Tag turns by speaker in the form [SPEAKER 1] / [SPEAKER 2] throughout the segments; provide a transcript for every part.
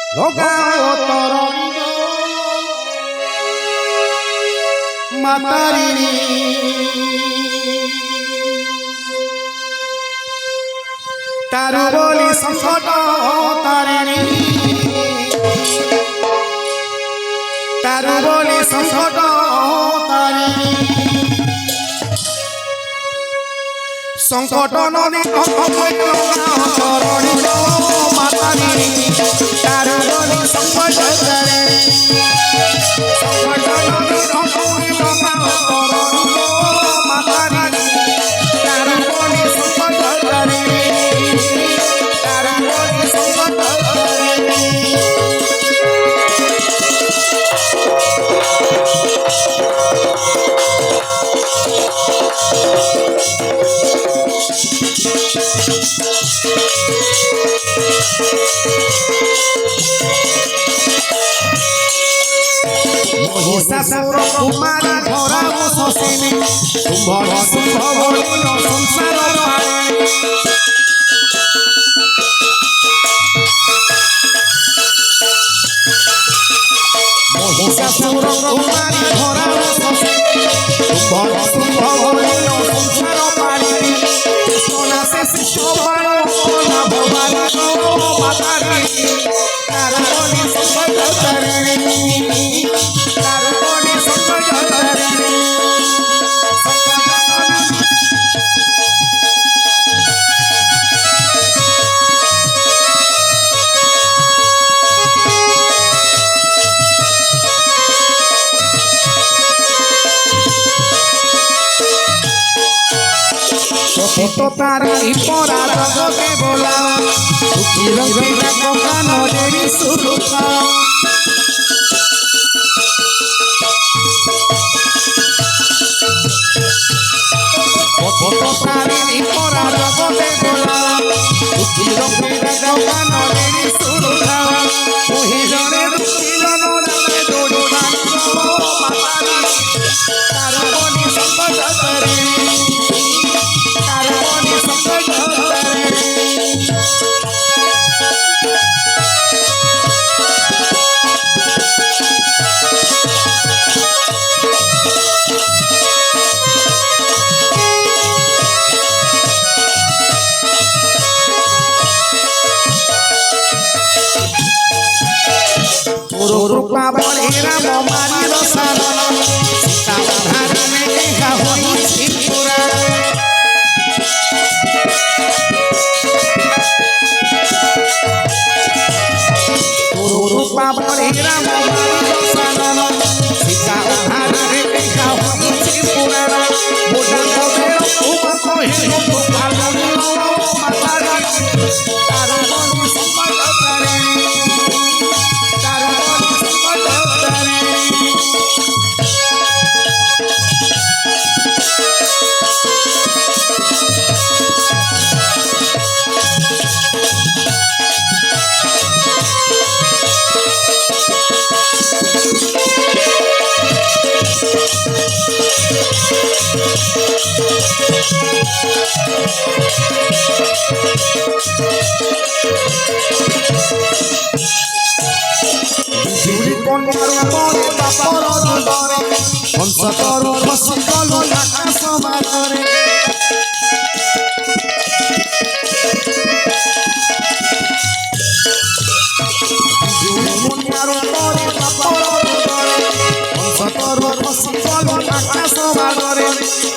[SPEAKER 1] লগাও তরঙ্গ মাতারিণী তারু বলি সংকট তারিণী তারু বলি সংকট তারিণী সংকট নদী চরণী মাতারিণী তারু বলি সংকট তারিণী সংকট নদী চরণী মাতারিণী তারু বলি সংকট তারিণী তারু বলি সংকট তারিণী মহিষাসুর কুমারী ধরা শশিনী শুম্ভর শুম্ভ বলিল সংসার মহিষাসুর কুমারী ধরা শশিনী শুম্ভর শুম্ভ বলিল সংসার পারি কৃষ্ণনাথে শিষ্য না ভবানী মাতারি তারা বলি সংকট তারিণী তারি পরা জগতে বলা সুখীর কান দেবী সুরুখা তারি পরা জগতে বলা সুখীর কান দেবী সুরুখা মহিজনে দুঃখিল নরে দোড়া মাতারি তার বনি সংকট তারিণী রূপা বলে রাম মারি রসাল সীতা ধারণে দেখা হইছি পুরা রূপা বলে রাম মারি রসাল সীতা ধারণে দেখা হইছি পুরা মোটা কবে রূপা কহে ভালো মাতারা তার মন সম্পদ তারিণী হংসতরু বসি গল আকাশ মানরে হংসতরু বসি গল আকাশ মানরে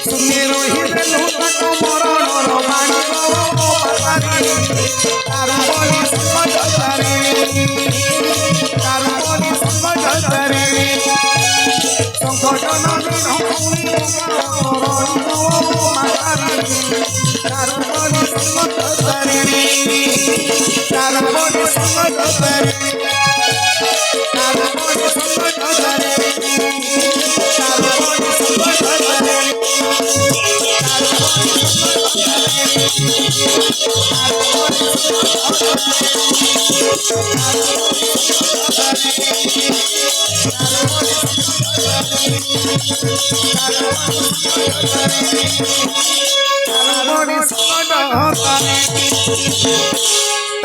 [SPEAKER 1] শুনে রহিলে লোক মরণর বাণী মাতারি তার বলি সংকট তারিণী তার বলি সংকট তারিণী সংকট নদী মাতারি তার বলি সংকট তারিণী তার বলি সংকট তারিণী তার বলি সংকট তারিণী তার বলি সংকট তারিণী তার বলি সংকট তারিণী